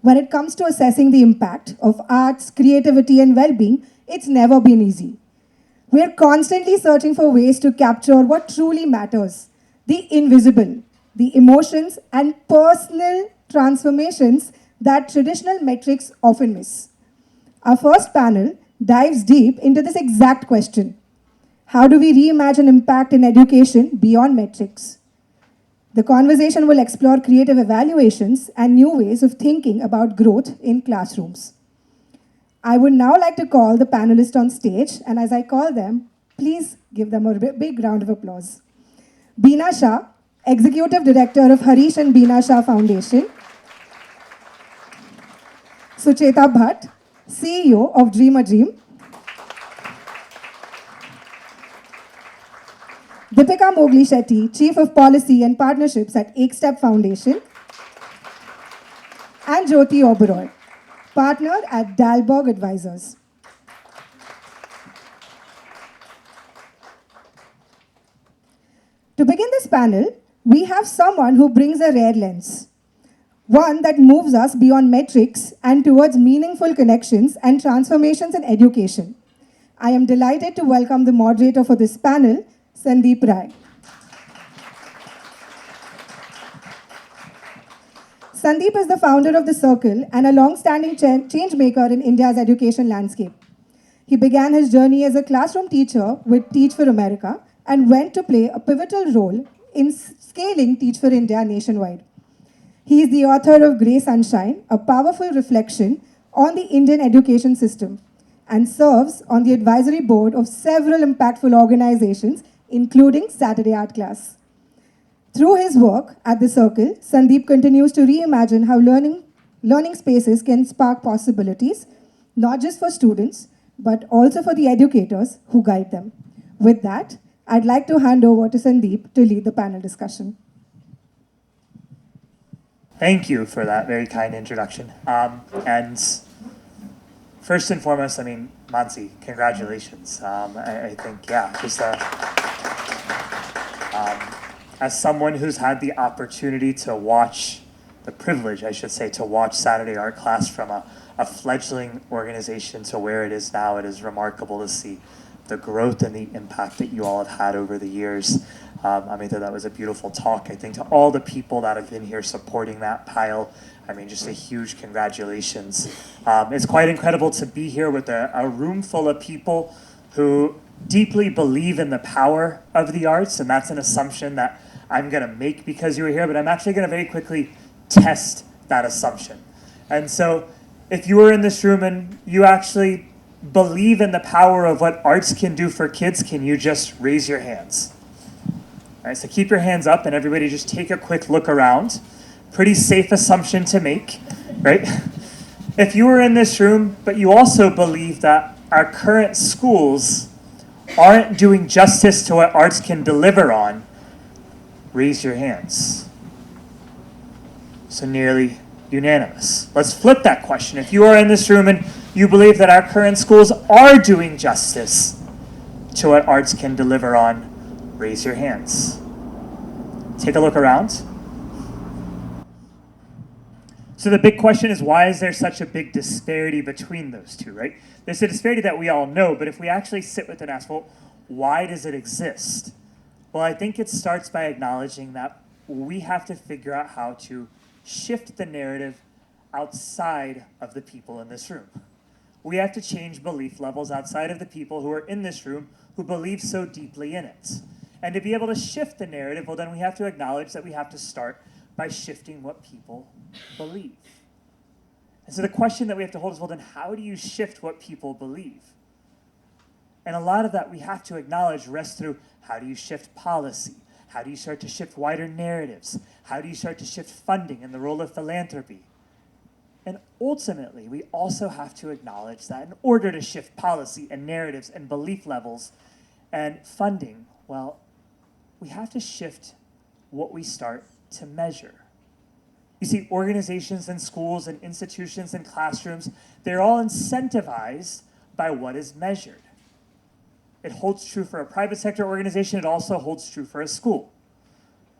When it comes to assessing the impact of arts, creativity, and well being, it's never been easy. We're constantly searching for ways to capture what truly matters, the invisible, the emotions, and personal transformations that traditional metrics often miss. Our first panel dives deep into this exact question. How do we reimagine impact in education beyond metrics? The conversation will explore creative evaluations and new ways of thinking about growth in classrooms. I would now like to call the panelists on stage, and as I call them, please give them a big round of applause. Beena Shah, Executive Director of Harish and Beena Shah Foundation. Sucheta Bhatt, CEO of Dream a Dream. Deepika Mogli Shetty, Chief of Policy and Partnerships at Ekstep Foundation. And Jyoti Oberoi, Partner at Dalberg Advisors. To begin this panel, we have someone who brings a rare lens. One that moves us beyond metrics and towards meaningful connections and transformations in education. I am delighted to welcome the moderator for this panel, Sandeep Rai. Sandeep is the founder of The Circle and a long-standing change maker in India's education landscape. He began his journey as a classroom teacher with Teach for America and went to play a pivotal role in scaling Teach for India nationwide. He is the author of Grey Sunshine, a powerful reflection on the Indian education system, and serves on the advisory board of several impactful organizations, including Saturday Art Class. Through his work at The Circle, Sandeep continues to reimagine how learning spaces can spark possibilities, not just for students, but also for the educators who guide them. With that, I'd like to hand over to Sandeep to lead the panel discussion. Thank you for that very kind introduction. And first and foremost, Mansi, congratulations. I think, just as someone who's had the opportunity to watch, the privilege, I should say, to watch Saturday Art Class from a fledgling organization to where it is now, it is remarkable to see the growth and the impact that you all have had over the years. I thought that was a beautiful talk. I think to all the people that have been here supporting that pile, just a huge congratulations. It's quite incredible to be here with a room full of people who deeply believe in the power of the arts, and that's an assumption that I'm gonna make because you were here, but I'm actually gonna very quickly test that assumption. And so if you were in this room and you actually believe in the power of what arts can do for kids, can you just raise your hands? All right, so keep your hands up and everybody just take a quick look around. Pretty safe assumption to make, right? If you were in this room, but you also believe that our current schools aren't doing justice to what arts can deliver on, raise your hands. So nearly unanimous. Let's flip that question. If you are in this room and you believe that our current schools are doing justice to what arts can deliver on, raise your hands. Take a look around. So the big question is, why is there such a big disparity between those two, right? There's a disparity that we all know, but if we actually sit with and ask, well, why does it exist? Well, I think it starts by acknowledging that we have to figure out how to shift the narrative outside of the people in this room. We have to change belief levels outside of the people who are in this room who believe so deeply in it. And to be able to shift the narrative, well, then we have to acknowledge that we have to start by shifting what people believe. And so the question that we have to hold is, well, then how do you shift what people believe? And a lot of that we have to acknowledge rests through, how do you shift policy? How do you start to shift wider narratives? How do you start to shift funding and the role of philanthropy? And ultimately, we also have to acknowledge that in order to shift policy and narratives and belief levels and funding, well, we have to shift what we start to measure. You see, organizations and schools and institutions and classrooms, they're all incentivized by what is measured. It holds true for a private sector organization. It also holds true for a school.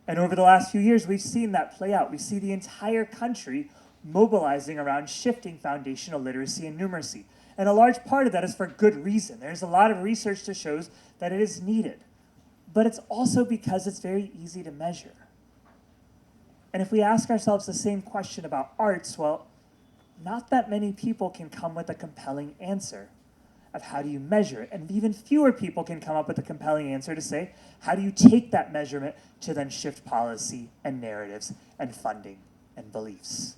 And over the last few years, we've seen that play out. We see the entire country mobilizing around shifting foundational literacy and numeracy. And a large part of that is for good reason. There's a lot of research that shows that it is needed. But it's also because it's very easy to measure. And if we ask ourselves the same question about arts, well, not that many people can come with a compelling answer of how do you measure it. And even fewer people can come up with a compelling answer to say, how do you take that measurement to then shift policy and narratives and funding and beliefs?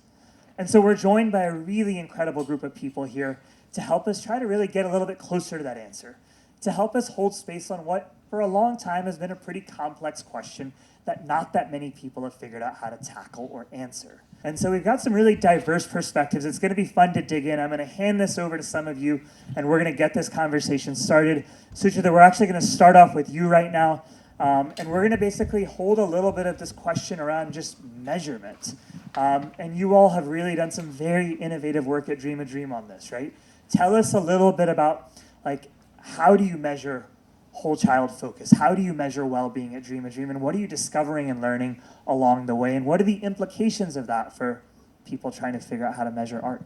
And so we're joined by a really incredible group of people here to help us try to really get a little bit closer to that answer, to help us hold space on what for a long time has been a pretty complex question that not that many people have figured out how to tackle or answer. And so we've got some really diverse perspectives. It's going to be fun to dig in. I'm going to hand this over to some of you, and we're going to get this conversation started. Suchita, we're actually going to start off with you right now, and we're going to basically hold a little bit of this question around just measurement. And you all have really done some very innovative work at Dream a Dream on this, right? Tell us a little bit about, like, how do you measure whole child focus? How do you measure well-being at Dream a Dream? And what are you discovering and learning along the way? And what are the implications of that for people trying to figure out how to measure art?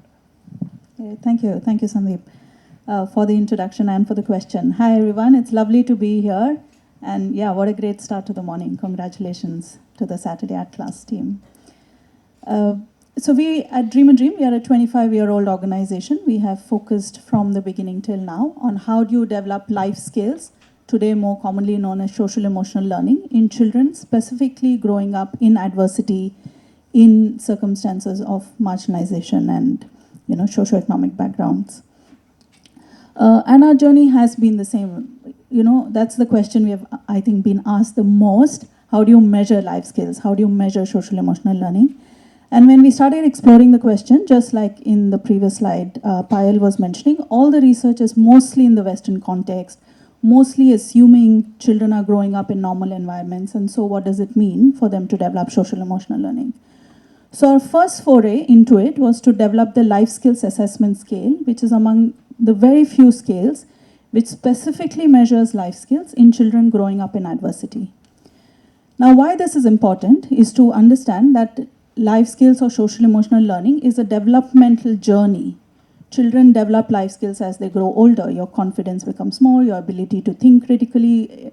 Thank you, Sandeep, for the introduction and for the question. Hi, everyone. It's lovely to be here. And yeah, what a great start to the morning. Congratulations to the Saturday Art Class team. So we at Dream a Dream, we are a 25-year-old organization. We have focused from the beginning till now on how do you develop life skills, today more commonly known as social emotional learning, in children specifically growing up in adversity, in circumstances of marginalization and socioeconomic backgrounds. And our journey has been the same. That's the question we have, I think, been asked the most. How do you measure life skills? How do you measure social emotional learning? And when we started exploring the question, just like in the previous slide, Payal was mentioning, all the research is mostly in the Western context, mostly assuming children are growing up in normal environments. And so what does it mean for them to develop social emotional learning? So our first foray into it was to develop the life skills assessment scale, which is among the very few scales which specifically measures life skills in children growing up in adversity. Now, why this is important is to understand that life skills or social emotional learning is a developmental journey. Children develop life skills as they grow older. Your confidence becomes more, your ability to think critically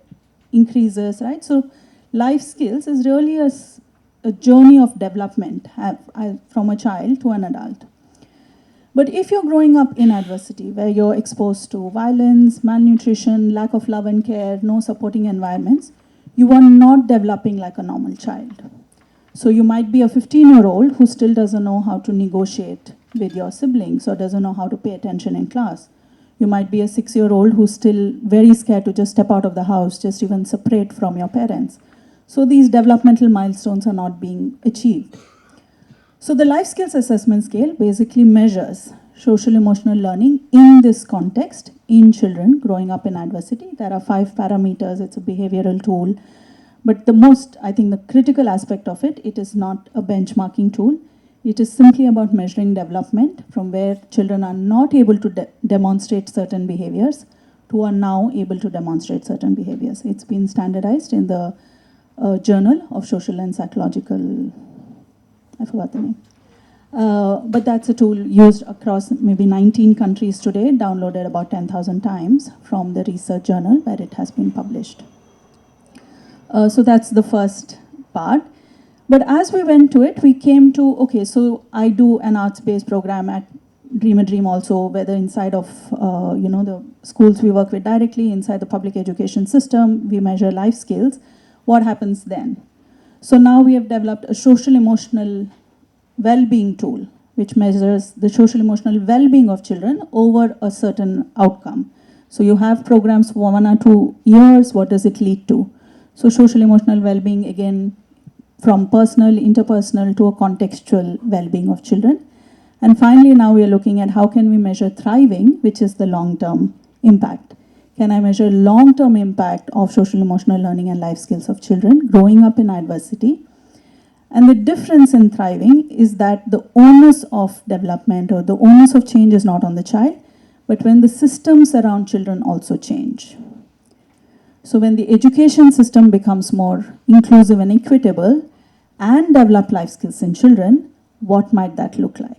increases, right? So life skills is really a journey of development from a child to an adult. But if you're growing up in adversity, where you're exposed to violence, malnutrition, lack of love and care, no supporting environments, you are not developing like a normal child. So you might be a 15-year-old who still doesn't know how to negotiate with your siblings or doesn't know how to pay attention in class. You might be a 6-year-old who's still very scared to just step out of the house, just even separate from your parents. So these developmental milestones are not being achieved. So the life skills assessment scale basically measures social emotional learning in this context in children growing up in adversity. There are 5 parameters. It's a behavioral tool. But the most, I think, the critical aspect of it, it is not a benchmarking tool. It is simply about measuring development from where children are not able to demonstrate certain behaviors to are now able to demonstrate certain behaviors. It's been standardized in the Journal of Social and Psychological, I forgot the name. But that's a tool used across maybe 19 countries today, downloaded about 10,000 times from the research journal where it has been published. So that's the first part. But as we went to it, we came to, okay, so I do an arts-based program at Dream a Dream also, whether inside of, the schools we work with directly, inside the public education system, we measure life skills. What happens then? So now we have developed a social emotional well-being tool, which measures the social emotional well-being of children over a certain outcome. So you have programs for 1 or 2 years, what does it lead to? So social emotional well-being, again, from personal, interpersonal to a contextual well-being of children. And finally, now we are looking at how can we measure thriving, which is the long-term impact. Can I measure long-term impact of social emotional learning and life skills of children growing up in adversity? And the difference in thriving is that the onus of development or the onus of change is not on the child, but when the systems around children also change. So when the education system becomes more inclusive and equitable and develop life skills in children, what might that look like?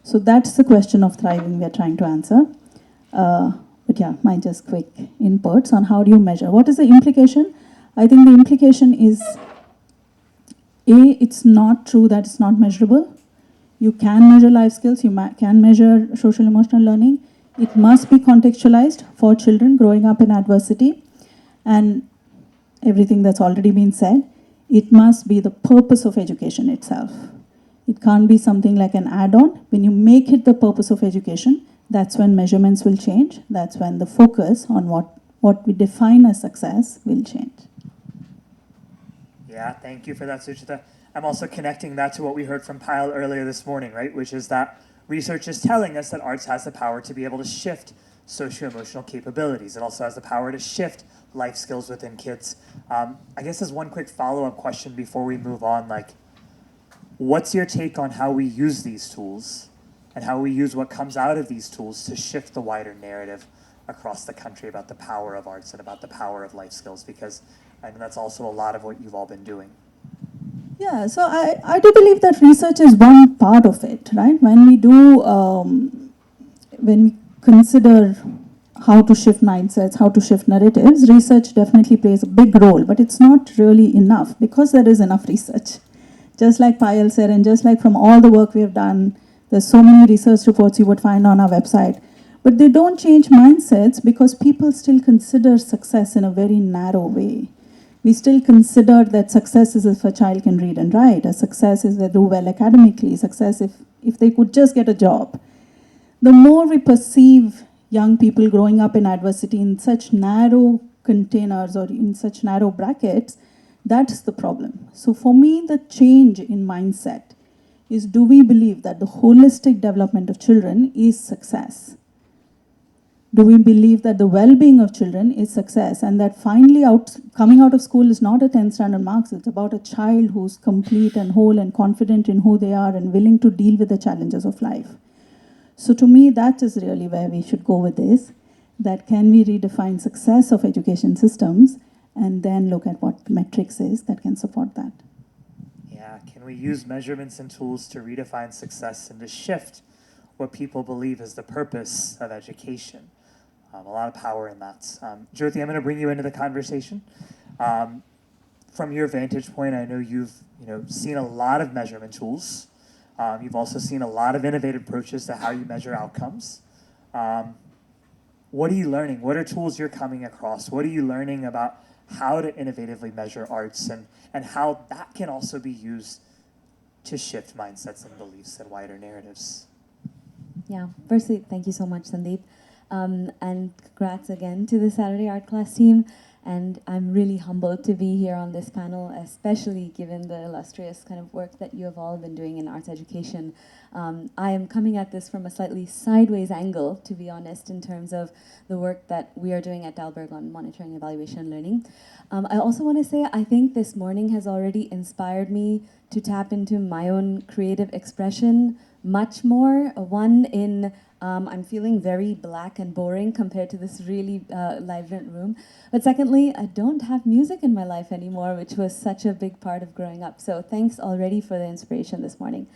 So that's the question of thriving we are trying to answer. But yeah, my just quick inputs on how do you measure. What is the implication? I think the implication is, it's not true that it's not measurable. You can measure life skills, you can measure social emotional learning. It must be contextualized for children growing up in adversity. And everything that's already been said, it must be the purpose of education itself. It can't be something like an add-on. When you make it the purpose of education, that's when measurements will change. That's when the focus on what we define as success will change. Yeah, thank you for that, Suchita. I'm also connecting that to what we heard from Pyle earlier this morning, right? Which is that research is telling us that arts has the power to be able to shift socio-emotional capabilities. It also has the power to shift life skills within kids. I guess as one quick follow-up question before we move on, like, what's your take on how we use these tools and how we use what comes out of these tools to shift the wider narrative across the country about the power of arts and about the power of life skills? Because I know that's also a lot of what you've all been doing. Yeah, so I do believe that research is one part of it, right? When we consider how to shift mindsets, how to shift narratives, research definitely plays a big role, but it's not really enough because there is enough research. Just like Payal said, and just like from all the work we have done, there's so many research reports you would find on our website, but they don't change mindsets because people still consider success in a very narrow way. We still consider that success is if a child can read and write, a success is they do well academically, success if they could just get a job. The more we perceive young people growing up in adversity in such narrow containers or in such narrow brackets, that's the problem. So for me, the change in mindset is, do we believe that the holistic development of children is success? Do we believe that the well-being of children is success and that finally coming out of school is not a 10 standard marks, it's about a child who's complete and whole and confident in who they are and willing to deal with the challenges of life? So to me, that is really where we should go with this, that can we redefine success of education systems and then look at what metrics is that can support that. Yeah, can we use measurements and tools to redefine success and to shift what people believe is the purpose of education? A lot of power in that. Jyoti, I'm going to bring you into the conversation. From your vantage point, I know you've seen a lot of measurement tools. You've also seen a lot of innovative approaches to how you measure outcomes. What are you learning? What are tools you're coming across? What are you learning about how to innovatively measure arts and how that can also be used to shift mindsets and beliefs and wider narratives? Yeah, firstly, thank you so much, Sandeep. And congrats again to the Saturday Art Class team. And I'm really humbled to be here on this panel, especially given the illustrious kind of work that you have all been doing in arts education. I am coming at this from a slightly sideways angle, to be honest, in terms of the work that we are doing at Dalberg on monitoring, evaluation, and learning. I also want to say, I think this morning has already inspired me to tap into my own creative expression much more. One in I'm feeling very black and boring compared to this really vibrant room. But secondly, I don't have music in my life anymore, which was such a big part of growing up. So thanks already for the inspiration this morning.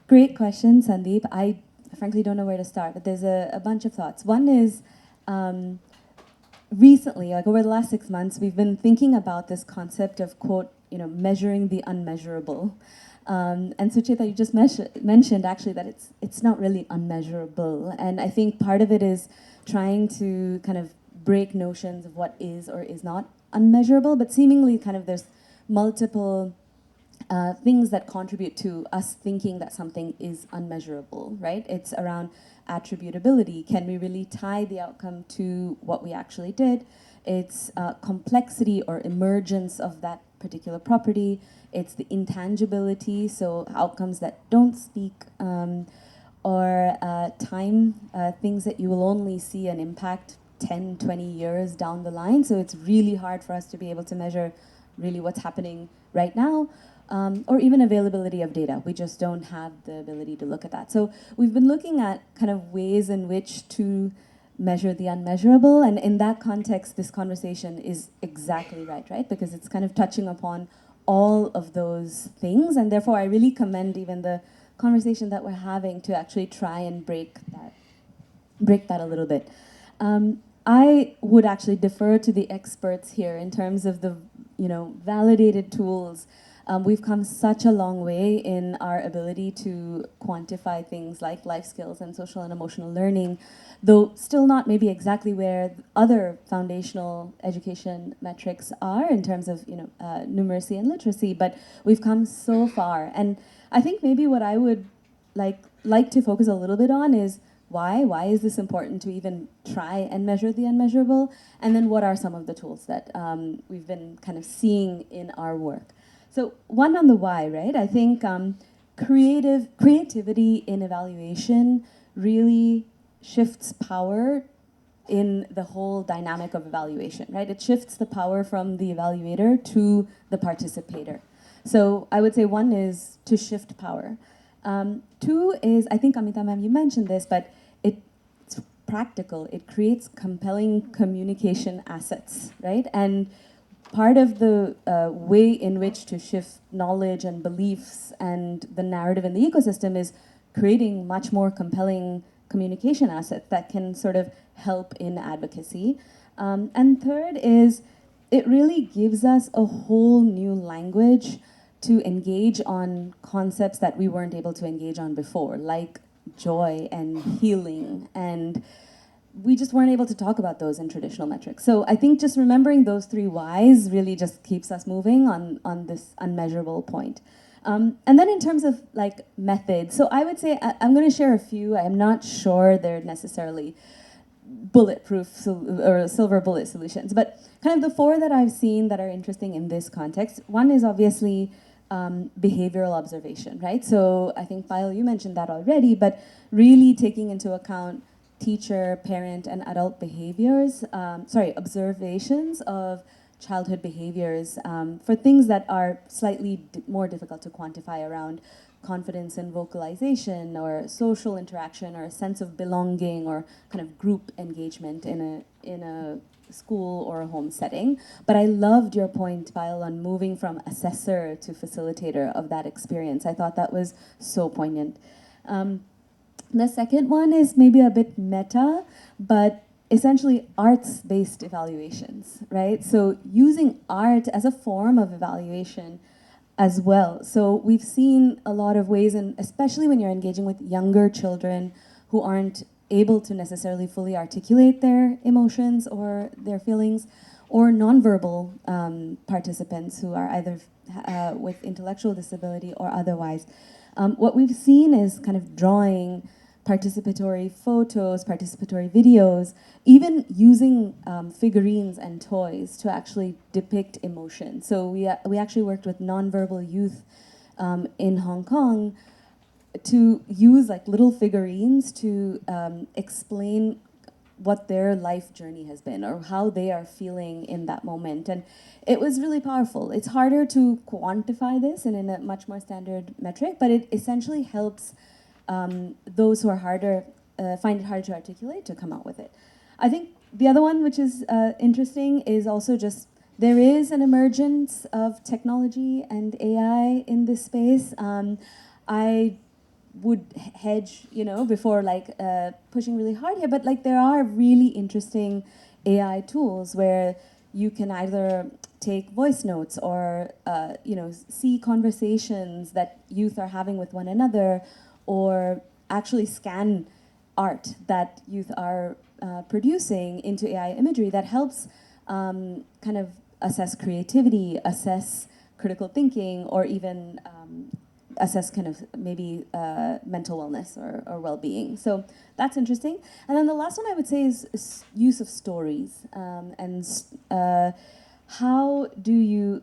Great question, Sandeep. I frankly don't know where to start, but there's a bunch of thoughts. One is, recently, like over the last 6 months, we've been thinking about this concept of, quote, measuring the unmeasurable. And Suchita, you just mentioned actually that it's not really unmeasurable. And I think part of it is trying to kind of break notions of what is or is not unmeasurable, but seemingly kind of there's multiple things that contribute to us thinking that something is unmeasurable, right? It's around attributability. Can we really tie the outcome to what we actually did? It's complexity or emergence of that particular property. It's the intangibility, so outcomes that don't speak, or time, things that you will only see an impact 10, 20 years down the line. So it's really hard for us to be able to measure really what's happening right now, or even availability of data. We just don't have the ability to look at that. So we've been looking at kind of ways in which to measure the unmeasurable, and in that context, this conversation is exactly right? Because it's kind of touching upon all of those things, and therefore I really commend even the conversation that we're having to actually try and break that a little bit. I would actually defer to the experts here in terms of the validated tools. We've come such a long way in our ability to quantify things like life skills and social and emotional learning, though still not maybe exactly where other foundational education metrics are in terms of numeracy and literacy, but we've come so far. And I think maybe what I would like to focus a little bit on is why is this important to even try and measure the unmeasurable, and then what are some of the tools that we've been kind of seeing in our work. So one on the why, right? I think creativity in evaluation really shifts power in the whole dynamic of evaluation, right? It shifts the power from the evaluator to the participator. So I would say one is to shift power. Two is, I think Amita ma'am, you mentioned this, but it's practical. It creates compelling communication assets, right? And part of the way in which to shift knowledge and beliefs and the narrative in the ecosystem is creating much more compelling communication assets that can sort of help in advocacy. And third is, it really gives us a whole new language to engage on concepts that we weren't able to engage on before, like joy and healing, and we just weren't able to talk about those in traditional metrics. So I think just remembering those three whys really just keeps us moving on this unmeasurable point. And then in terms of methods, so I would say I'm going to share a few. I'm not sure they're necessarily bulletproof or silver bullet solutions, but kind of the four that I've seen that are interesting in this context. One is obviously behavioral observation, right? So I think, Payal, you mentioned that already, but really taking into account teacher, parent, and adult behaviors, observations of childhood behaviors for things that are slightly more difficult to quantify around confidence in vocalization or social interaction or a sense of belonging or kind of group engagement in a school or a home setting. But I loved your point, Payal, on moving from assessor to facilitator of that experience. I thought that was so poignant. The second one is maybe a bit meta, but essentially arts-based evaluations, right? So using art as a form of evaluation as well. So we've seen a lot of ways, and especially when you're engaging with younger children who aren't able to necessarily fully articulate their emotions or their feelings, or nonverbal participants who are either with intellectual disability or otherwise. What we've seen is kind of drawing participatory photos, participatory videos, even using figurines and toys to actually depict emotion. So we actually worked with nonverbal youth in Hong Kong to use little figurines to explain what their life journey has been or how they are feeling in that moment. And it was really powerful. It's harder to quantify this in a much more standard metric, but it essentially helps those who are find it harder to articulate to come out with it. I think the other one, which is interesting, is also just there is an emergence of technology and AI in this space. I would hedge, before pushing really hard here, but there are really interesting AI tools where you can either take voice notes or see conversations that youth are having with one another, or actually scan art that youth are producing into AI imagery that helps kind of assess creativity, assess critical thinking, or even assess kind of maybe mental wellness or well-being. So that's interesting. And then the last one I would say is use of stories. And how do you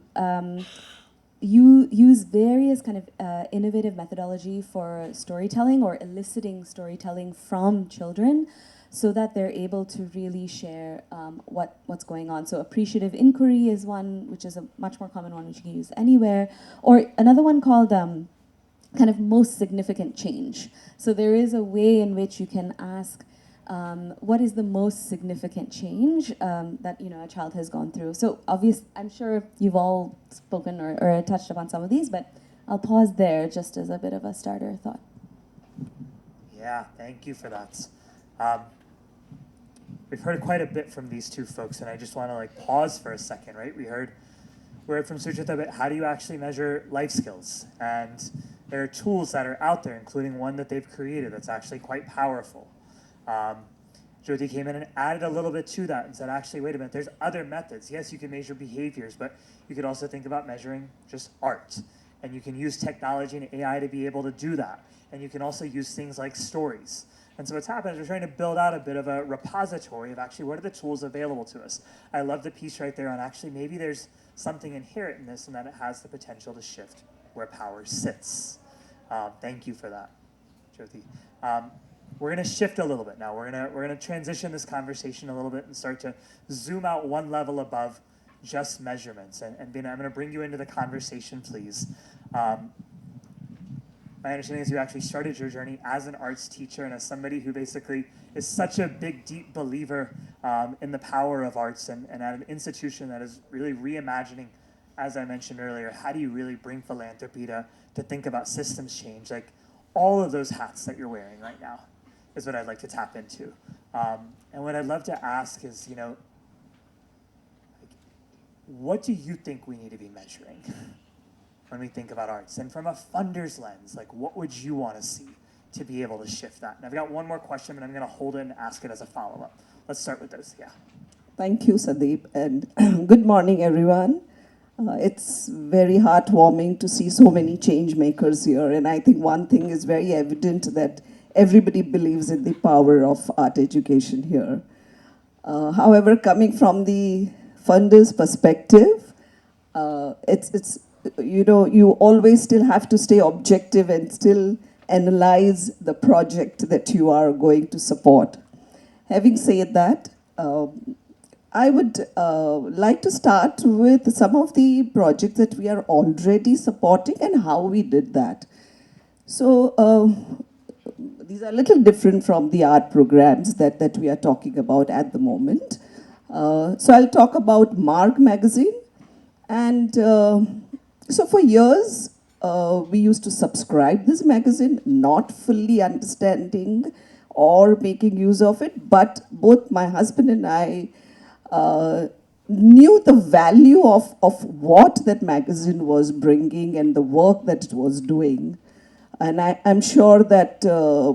use various kind of innovative methodology for storytelling or eliciting storytelling from children so that they're able to really share what's going on. So appreciative inquiry is one, which is a much more common one, which you can use anywhere. Or another one called kind of most significant change. So there is a way in which you can ask what is the most significant change that a child has gone through? So I'm sure you've all spoken or touched upon some of these, but I'll pause there just as a bit of a starter thought. Yeah, thank you for that. We've heard quite a bit from these two folks, and I just want to pause for a second, right? We heard from Suchita about how do you actually measure life skills, and there are tools that are out there, including one that they've created that's actually quite powerful. Jyoti came in and added a little bit to that and said, actually, wait a minute, there's other methods. Yes, you can measure behaviors, but you could also think about measuring just art. And you can use technology and AI to be able to do that. And you can also use things like stories. And so what's happened is we're trying to build out a bit of a repository of actually what are the tools available to us. I love the piece right there on actually maybe there's something inherent in this and that it has the potential to shift where power sits. Thank you for that, Jyoti. We're going to shift a little bit now. We're going to transition this conversation a little bit and start to zoom out one level above just measurements. And Bina, I'm going to bring you into the conversation, please. My understanding is you actually started your journey as an arts teacher and as somebody who basically is such a big, deep believer in the power of arts and at an institution that is really reimagining, as I mentioned earlier, how do you really bring philanthropy to think about systems change? All of those hats that you're wearing right now is what I'd like to tap into. And what I'd love to ask is, what do you think we need to be measuring when we think about arts? And from a funder's lens, what would you want to see to be able to shift that? And I've got one more question, but I'm going to hold it and ask it as a follow-up. Let's start with those, yeah. Thank you, Sandeep, and good morning, everyone. It's very heartwarming to see so many change makers here, and I think one thing is very evident that everybody believes in the power of art education here. However, coming from the funder's perspective, it's you always still have to stay objective and still analyze the project that you are going to support. Having said that, I would like to start with some of the projects that we are already supporting and how we did that. So these are a little different from the art programs that we are talking about at the moment. So I'll talk about SArC magazine. And so for years, we used to subscribe this magazine, not fully understanding or making use of it, but both my husband and I knew the value of what that magazine was bringing and the work that it was doing. And I'm sure that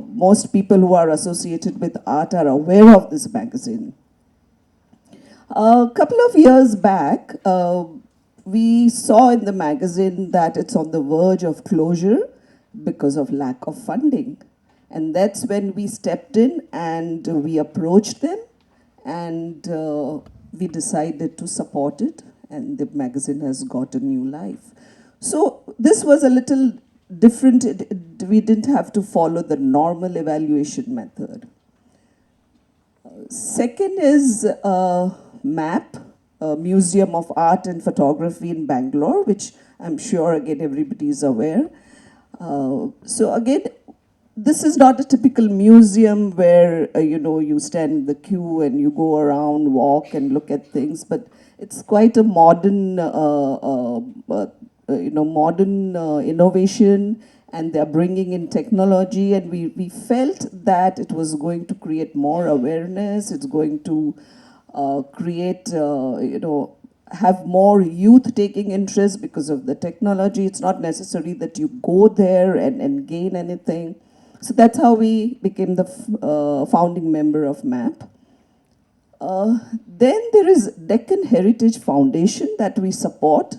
most people who are associated with art are aware of this magazine. A couple of years back, we saw in the magazine that it's on the verge of closure because of lack of funding. And that's when we stepped in and we approached them and we decided to support it, and the magazine has got a new life. So this was a little different. We didn't have to follow the normal evaluation method. Second is MAP, Museum of Art and Photography in Bangalore, which I'm sure, again, everybody is aware. So again, this is not a typical museum where, you stand in the queue and you go around, walk and look at things, but it's quite a modern, modern innovation, and they're bringing in technology, and we felt that it was going to create more awareness, it's going to create, have more youth taking interest because of the technology. It's not necessary that you go there and gain anything. So that's how we became the founding member of MAP. Then there is Deccan Heritage Foundation that we support.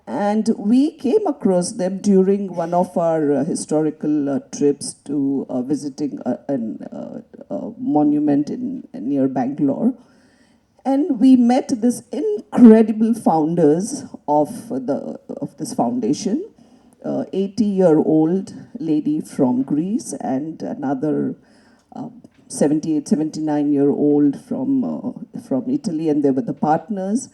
And we came across them during one of our historical trips to visiting a monument near Bangalore. And we met this incredible founders of this foundation, 80-year-old lady from Greece and another 78, 79-year-old from Italy, and they were the partners.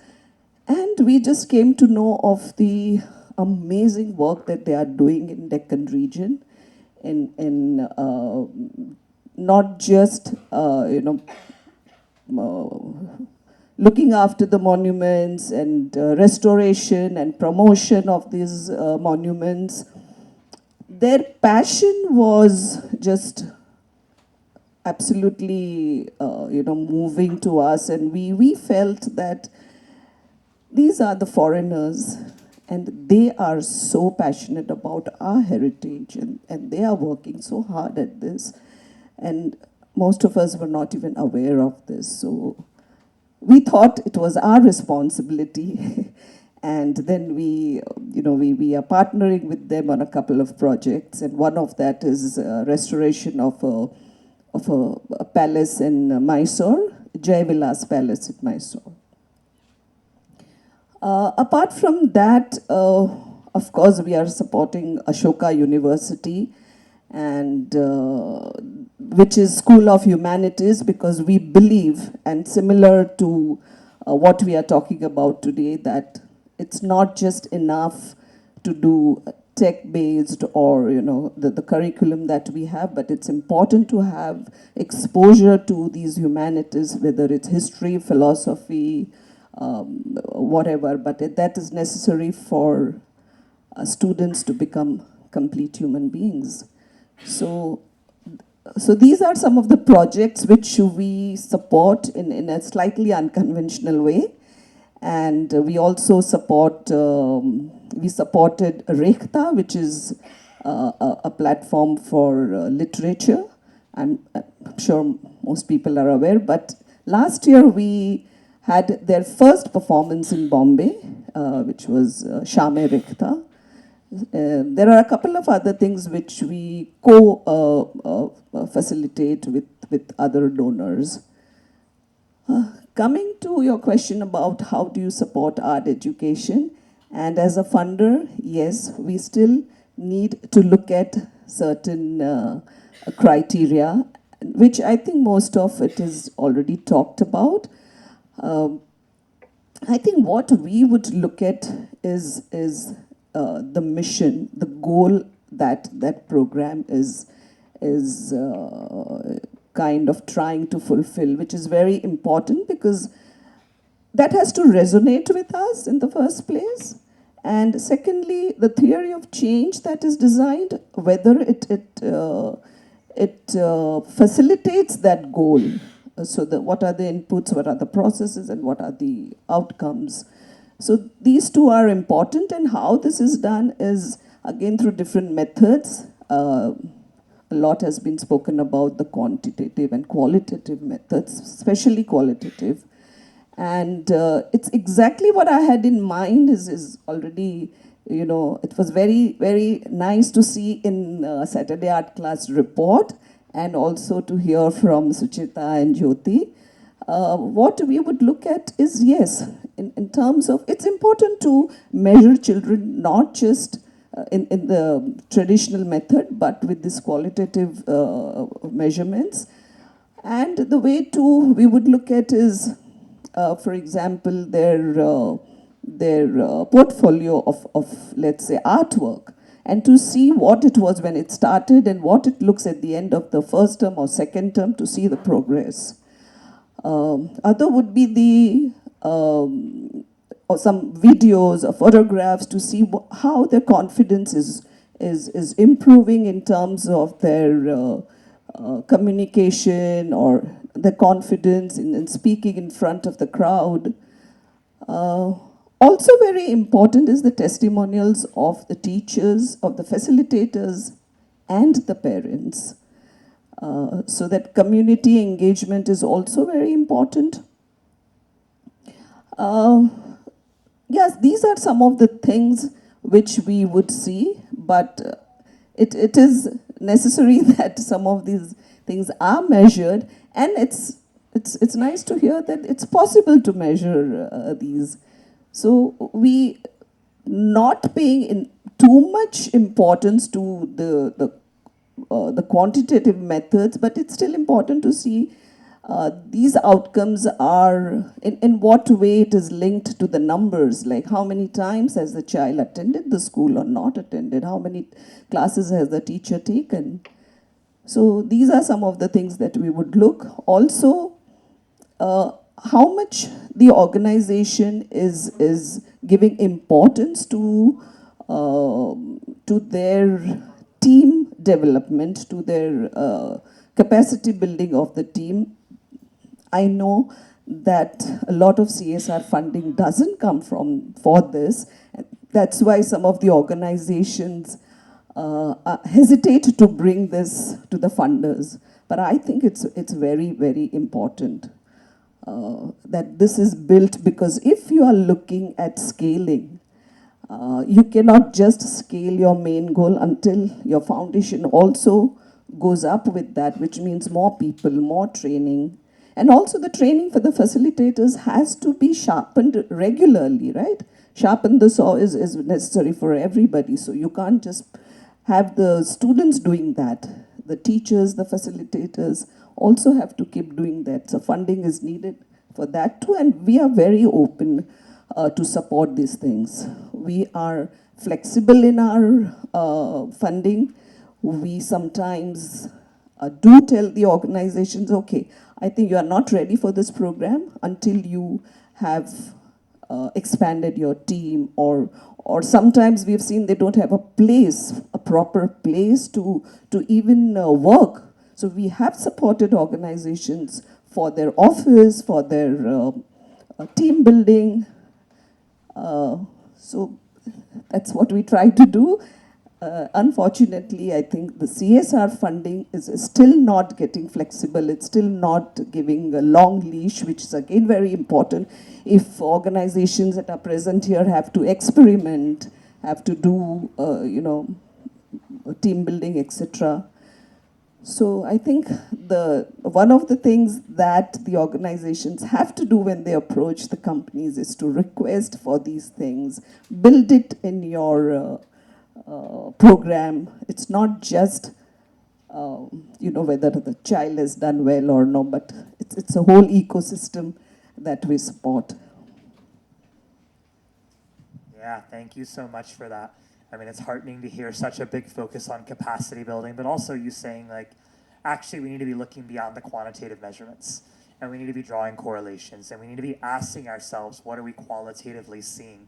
And we just came to know of the amazing work that they are doing in Deccan region, in not just, looking after the monuments and restoration and promotion of these monuments. Their passion was just absolutely, moving to us, and we felt that these are the foreigners, and they are so passionate about our heritage, and they are working so hard at this, and most of us were not even aware of this. So we thought it was our responsibility. And then we are partnering with them on a couple of projects, and one of that is restoration of a palace in Mysore, Jaivilas Palace in Mysore. Apart from that, of course, we are supporting Ashoka University, and which is School of Humanities, because we believe, and similar to what we are talking about today, that it's not just enough to do tech-based or the curriculum that we have, but it's important to have exposure to these humanities, whether it's history, philosophy, whatever, but that is necessary for students to become complete human beings. So these are some of the projects which we support in a slightly unconventional way. And we also supported Rekhta, which is a platform for literature. I'm sure most people are aware, but last year we had their first performance in Bombay, which was Shame Rekhta. There are a couple of other things which we facilitate with other donors. Coming to your question about how do you support art education, and as a funder, yes, we still need to look at certain criteria, which I think most of it is already talked about. I think what we would look at is the mission, the goal that program is kind of trying to fulfill, which is very important because that has to resonate with us in the first place. And secondly, the theory of change that is designed, whether it facilitates that goal. So what are the inputs, what are the processes, and what are the outcomes? So these two are important, and how this is done is, again, through different methods. A lot has been spoken about the quantitative and qualitative methods, especially qualitative. And it's exactly what I had in mind is already, it was very, very nice to see in Saturday Art Class report, and also to hear from Suchita and Jyoti. What we would look at is, yes, in terms of, it's important to measure children not just in the traditional method, but with this qualitative measurements. And the way too we would look at is, for example, their portfolio of, let's say, artwork, and to see what it was when it started and what it looks at the end of the first term or second term, to see the progress. Other would be the or some videos or photographs to see how their confidence is improving in terms of their communication or the confidence in speaking in front of the crowd. Also very important is the testimonials of the teachers, of the facilitators, and the parents. So that community engagement is also very important. Yes, these are some of the things which we would see, but it is necessary that some of these things are measured, and it's nice to hear that it's possible to measure these. So we not paying in too much importance to the quantitative methods, but it's still important to see these outcomes are, in what way it is linked to the numbers, like how many times has the child attended the school or not attended, how many classes has the teacher taken. So these are some of the things that we would look. Also, how much the organization is giving importance to their team development, to their capacity building of the team. I know that a lot of CSR funding doesn't come from for this. That's why some of the organizations hesitate to bring this to the funders. But I think it's very, very important that this is built, because if you are looking at scaling, you cannot just scale your main goal until your foundation also goes up with that, which means more people, more training. And also the training for the facilitators has to be sharpened regularly, right? Sharpen the saw is necessary for everybody. So you can't just have the students doing that. The teachers, the facilitators also have to keep doing that. So funding is needed for that too. And we are very open to support these things. We are flexible in our funding. We sometimes do tell the organizations, okay, I think you are not ready for this program until you have expanded your team, or sometimes we've seen they don't have a place, a proper place to even work. So we have supported organizations for their office, for their team building. So that's what we try to do. Unfortunately, I think the CSR funding is still not getting flexible. It's still not giving a long leash, which is again very important. If organizations that are present here have to experiment, have to do, team building, etc. So I think one of the things that the organizations have to do when they approach the companies is to request for these things, build it in your program. It's not just whether the child has done well or no, but it's a whole ecosystem that we support. Yeah, thank you so much for that. I mean, it's heartening to hear such a big focus on capacity building, but also you saying, like, actually we need to be looking beyond the quantitative measurements, and we need to be drawing correlations, and we need to be asking ourselves, what are we qualitatively seeing?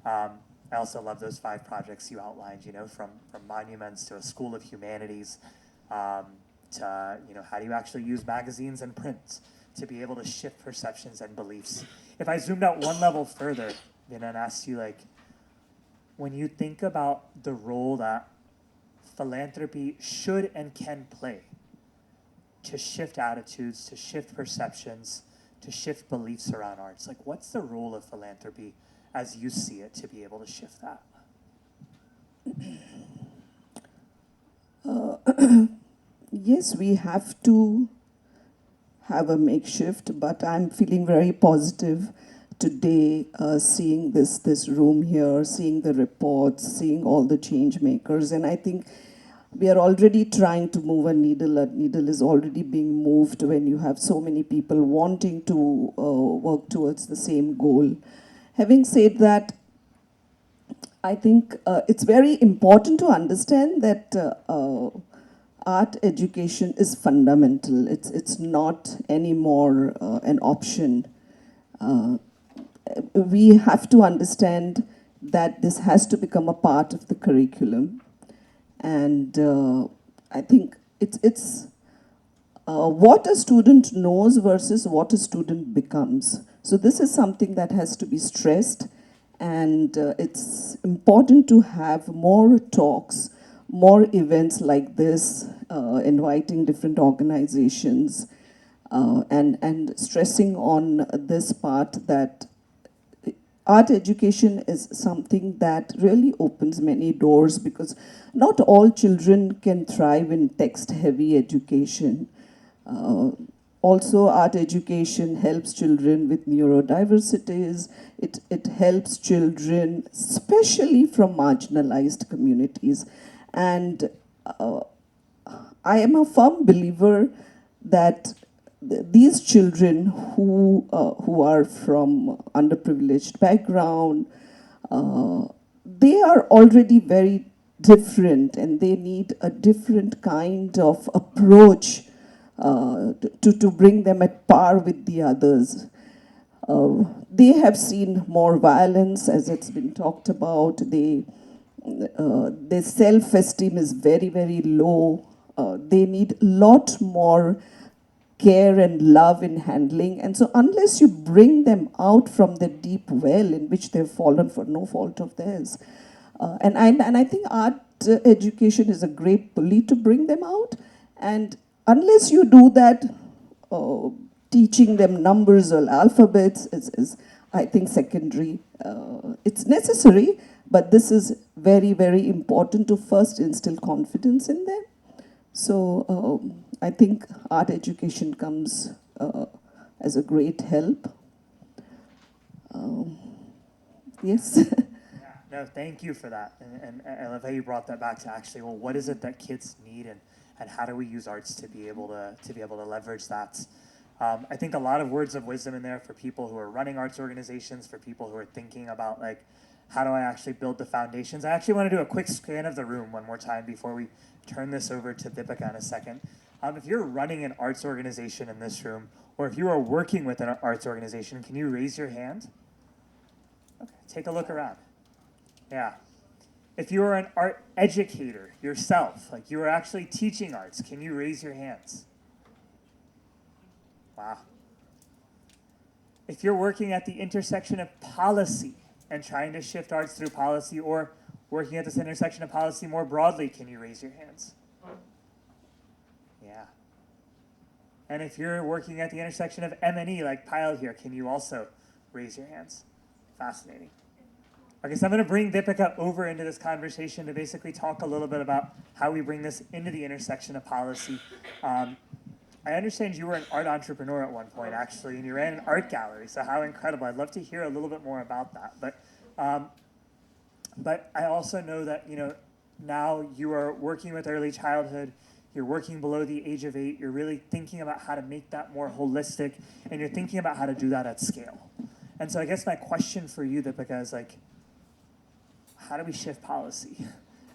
I also love those 5 projects you outlined, from monuments to a school of humanities, to, how do you actually use magazines and print to be able to shift perceptions and beliefs? If I zoomed out one level further, and asked you, like, when you think about the role that philanthropy should and can play to shift attitudes, to shift perceptions, to shift beliefs around arts, like, what's the role of philanthropy as you see it to be able to shift that? Yes, we have to have a makeshift, but I'm feeling very positive today, seeing this room here, seeing the reports, seeing all the change makers, and I think we are already trying to move a needle. A needle is already being moved when you have so many people wanting to work towards the same goal. Having said that, I think it's very important to understand that art education is fundamental. It's not anymore an option. We have to understand that this has to become a part of the curriculum. And I think it's what a student knows versus what a student becomes. So this is something that has to be stressed, and it's important to have more talks, more events like this, inviting different organizations, and stressing on this part that art education is something that really opens many doors, because not all children can thrive in text-heavy education. Also, art education helps children with neurodiversities. It helps children, especially from marginalized communities. And I am a firm believer that these children who are from underprivileged background, they are already very different, and they need a different kind of approach to bring them at par with the others. They have seen more violence, as it's been talked about. Their self-esteem is very, very low. They need a lot more care and love in handling. And so unless you bring them out from the deep well in which they've fallen for no fault of theirs, and I think art education is a great pulley to bring them out. And unless you do that, teaching them numbers or alphabets is I think, secondary. It's necessary, but this is very, very important to first instill confidence in them. So I think art education comes as a great help. Yes. Yeah, no, thank you for that. And I love how you brought that back to actually, well, what is it that kids need, and how do we use arts to be able to leverage that? I think a lot of words of wisdom in there for people who are running arts organizations, for people who are thinking about, like, how do I actually build the foundations? I actually want to do a quick scan of the room one more time before we turn this over to Deepika in a second. If you're running an arts organization in this room, or if you are working with an arts organization, can you raise your hand? Okay, take a look around. Yeah. If you are an art educator yourself, like you are actually teaching arts, can you raise your hands? Wow. If you're working at the intersection of policy and trying to shift arts through policy, or working at this intersection of policy more broadly, can you raise your hands? Yeah. And if you're working at the intersection of M&E, like Pyle here, can you also raise your hands? Fascinating. Okay, so I'm going to bring Deepika over into this conversation to basically talk a little bit about how we bring this into the intersection of policy. I understand you were an art entrepreneur at one point, actually, and you ran an art gallery. So how incredible! I'd love to hear a little bit more about that. But I also know that now you are working with early childhood. You're working below the age of 8. You're really thinking about how to make that more holistic, and you're thinking about how to do that at scale. And so I guess my question for you, Deepika, is like, how do we shift policy?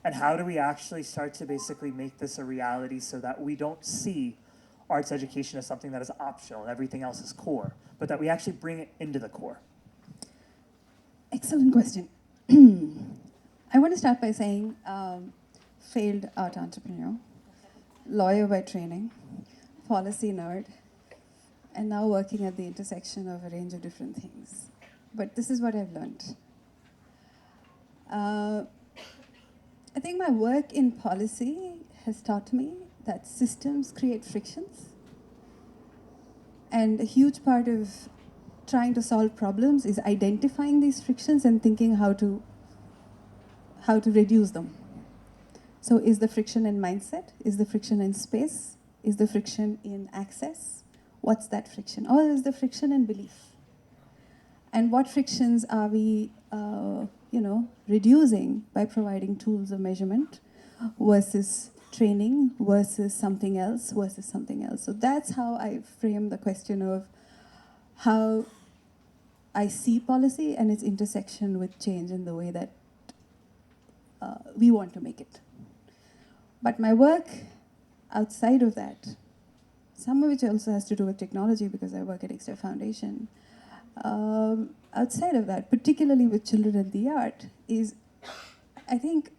And how do we actually start to basically make this a reality so that we don't see arts education as something that is optional and everything else is core, but that we actually bring it into the core? Excellent question. I want to start by saying failed art entrepreneur, lawyer by training, policy nerd, and now working at the intersection of a range of different things. But this is what I've learned. I think my work in policy has taught me that systems create frictions. And a huge part of trying to solve problems is identifying these frictions and thinking how to reduce them. So is the friction in mindset? Is the friction in space? Is the friction in access? What's that friction? Or is the friction in belief? And what frictions are we reducing by providing tools of measurement versus training versus something else versus something else? So that's how I frame the question of how I see policy and its intersection with change in the way that we want to make it. But my work outside of that, some of which also has to do with technology because I work at Exeter Foundation, outside of that, particularly with children and the art, is I think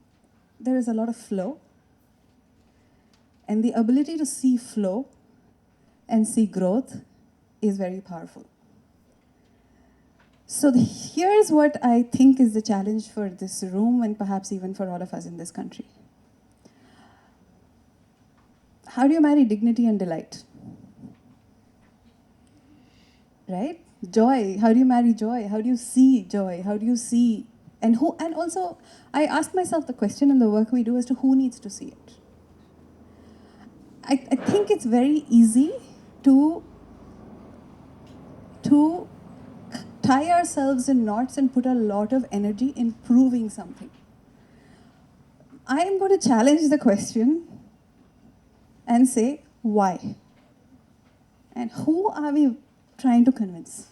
there is a lot of flow. And the ability to see flow and see growth is very powerful. So here's what I think is the challenge for this room and perhaps even for all of us in this country. How do you marry dignity and delight? Right? Joy. How do you marry joy? How do you see joy? How do you see and who? And also, I ask myself the question in the work we do as to who needs to see it. I think it's very easy to tie ourselves in knots and put a lot of energy in proving something. I am going to challenge the question and say, why? And who are we trying to convince?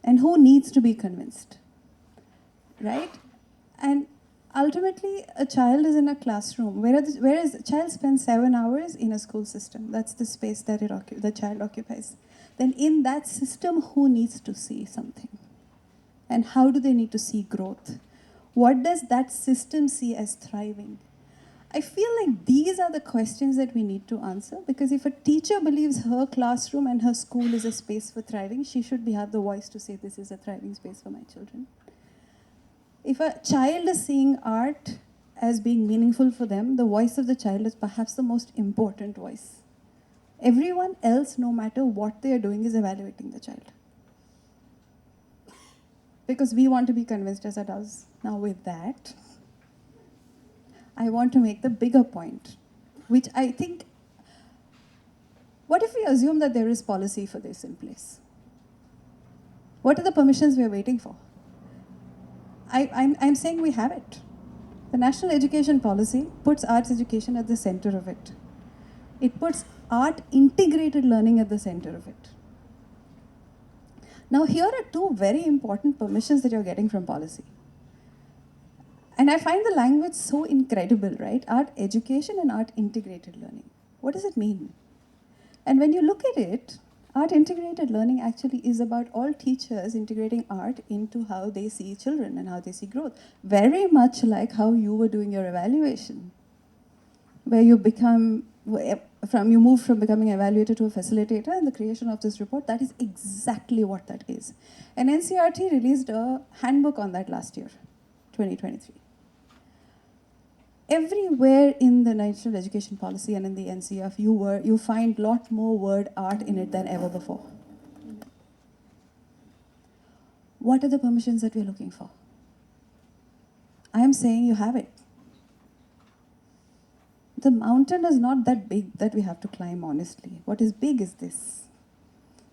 And who needs to be convinced? Right? And ultimately, a child is in a classroom, whereas a child spends 7 hours in a school system. That's the space that the child occupies. Then in that system, who needs to see something? And how do they need to see growth? What does that system see as thriving? I feel like these are the questions that we need to answer, because if a teacher believes her classroom and her school is a space for thriving, she should have the voice to say, this is a thriving space for my children. If a child is seeing art as being meaningful for them, the voice of the child is perhaps the most important voice. Everyone else, no matter what they are doing, is evaluating the child. Because we want to be convinced as adults. Now with that, I want to make the bigger point, which I think, what if we assume that there is policy for this in place? What are the permissions we are waiting for? I'm saying we have it. The National Education Policy puts arts education at the center of it. It puts art integrated learning at the center of it. Now, here are two very important permissions that you're getting from policy. And I find the language so incredible, right? Art education and art integrated learning. What does it mean? And when you look at it, art integrated learning actually is about all teachers integrating art into how they see children and how they see growth. Very much like how you were doing your evaluation, where you move from becoming an evaluator to a facilitator, and the creation of this report, that is exactly what that is. And NCERT released a handbook on that last year, 2023. Everywhere in the National Education Policy and in the NCF, you find a lot more word art in it than ever before. What are the permissions that we're looking for? I am saying you have it. The mountain is not that big that we have to climb, honestly. What is big is this.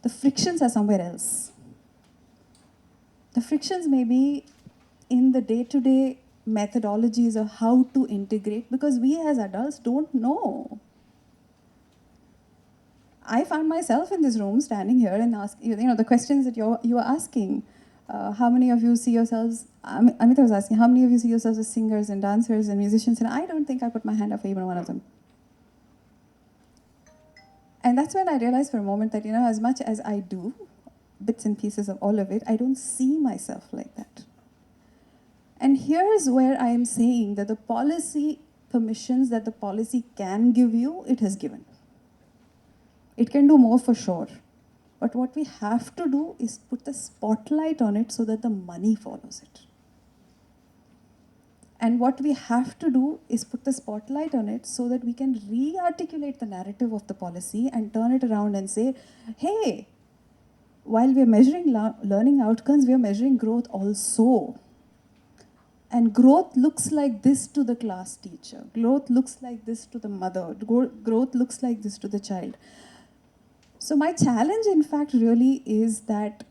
The frictions are somewhere else. The frictions may be in the day-to-day methodologies of how to integrate, because we as adults don't know. I found myself in this room standing here and asking, the questions that you are asking. How many of you see yourselves, Amita was asking, how many of you see yourselves as singers and dancers and musicians? And I don't think I put my hand up for even one of them. And that's when I realized for a moment that, as much as I do bits and pieces of all of it, I don't see myself like that. And here's where I am saying that the policy permissions that the policy can give you, it has given. It can do more for sure. But what we have to do is put the spotlight on it so that the money follows it. And what we have to do is put the spotlight on it so that we can re-articulate the narrative of the policy and turn it around and say, hey, while we are measuring learning outcomes, we are measuring growth also. And growth looks like this to the class teacher. Growth looks like this to the mother. Growth looks like this to the child. So my challenge, in fact, really is that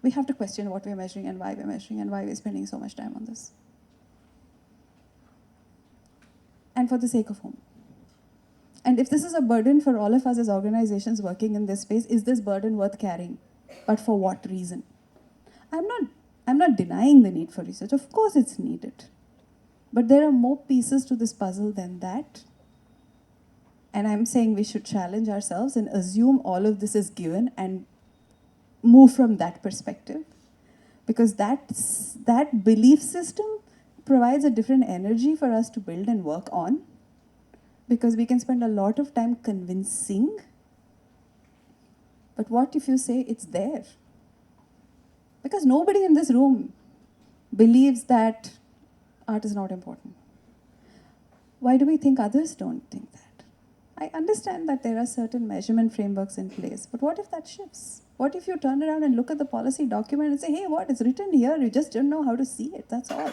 we have to question what we're measuring and why we're measuring and why we're spending so much time on this. And for the sake of whom? And if this is a burden for all of us as organizations working in this space, is this burden worth carrying? But for what reason? I'm not denying the need for research. Of course it's needed. But there are more pieces to this puzzle than that. And I'm saying we should challenge ourselves and assume all of this is given and move from that perspective. Because that belief system provides a different energy for us to build and work on. Because we can spend a lot of time convincing. But what if you say it's there? Because nobody in this room believes that art is not important. Why do we think others don't think that? I understand that there are certain measurement frameworks in place, but what if that shifts? What if you turn around and look at the policy document and say, hey, what, it's written here, you just don't know how to see it, that's all.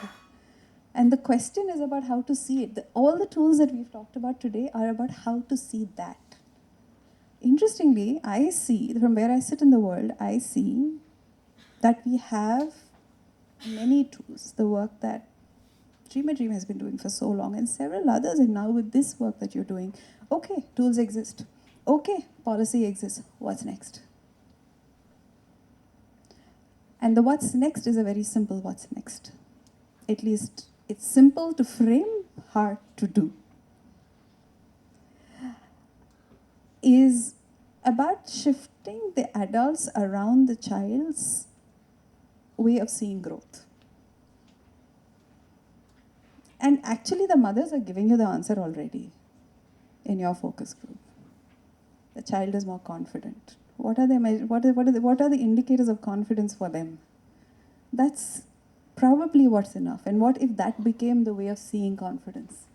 And the question is about how to see it. All the tools that we've talked about today are about how to see that. Interestingly, I see, from where I sit in the world, I see that we have many tools, the work that Dream has been doing for so long, and several others, and now with this work that you're doing, okay, tools exist. Okay, policy exists. What's next? And the what's next is a very simple what's next. At least It's simple to frame, hard to do. Is about shifting the adults around the child's way of seeing growth. And actually, the mothers are giving you the answer already in your focus group. The child is more confident. What are the indicators of confidence for them? That's probably what's enough. And what if that became the way of seeing confidence?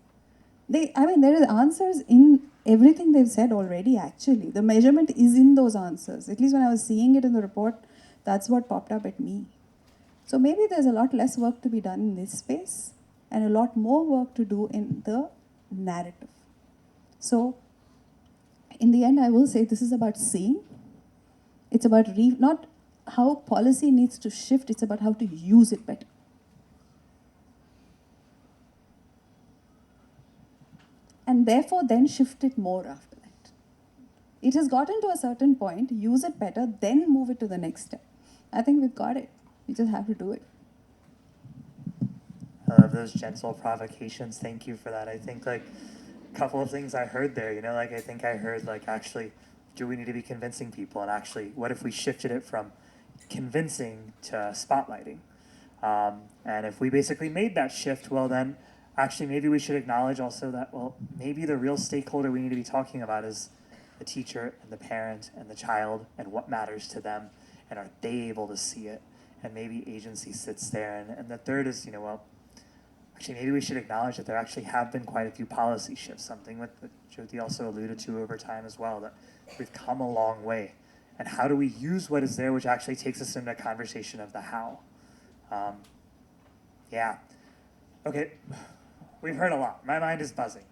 There are answers in everything they've said already, actually. The measurement is in those answers. At least when I was seeing it in the report, that's what popped up at me. So maybe there's a lot less work to be done in this space and a lot more work to do in the narrative. So in the end, I will say this is about seeing. It's about not how policy needs to shift, it's about how to use it better. And therefore, then shift it more after that. It has gotten to a certain point, use it better, then move it to the next step. I think we've got it. We just have to do it. I love those gentle provocations. Thank you for that. I think like a couple of things I heard there, you know, like I think I heard like actually, do we need to be convincing people? And actually, what if we shifted it from convincing to spotlighting? And if we basically made that shift, well then, actually maybe we should acknowledge also that, well, maybe the real stakeholder we need to be talking about is the teacher and the parent and the child and what matters to them, and are they able to see it? And maybe agency sits there. And the third is, you know, well, actually maybe we should acknowledge that there actually have been quite a few policy shifts, something that Jyoti also alluded to over time as well, that we've come a long way. And how do we use what is there, which actually takes us into a conversation of the how. Yeah. Okay, we've heard a lot. My mind is buzzing.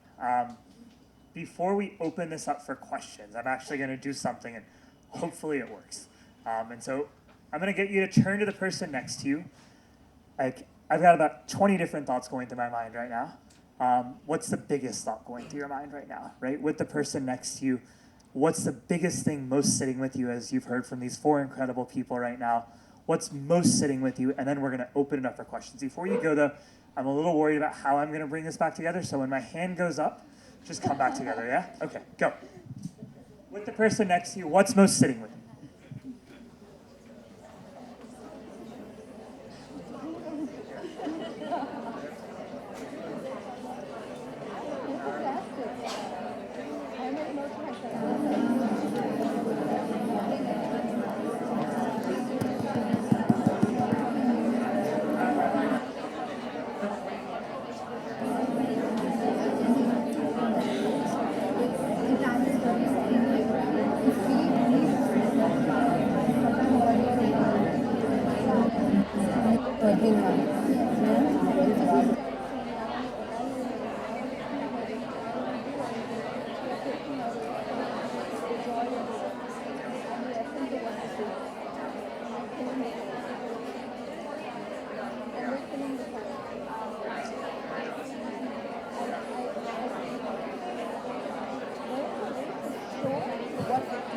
Before we open this up for questions, I'm actually going to do something, and hopefully it works. And so I'm going to get you to turn to the person next to you. Like, I've got about 20 different thoughts going through my mind right now. What's the biggest thought going through your mind right now, right? With the person next to you, what's the biggest thing most sitting with you as you've heard from these four incredible people right now? What's most sitting with you? And then we're going to open it up for questions. Before you go, though, I'm a little worried about how I'm going to bring this back together. So when my hand goes up, just come back together, yeah? Okay, go. With the person next to you, what's most sitting with you?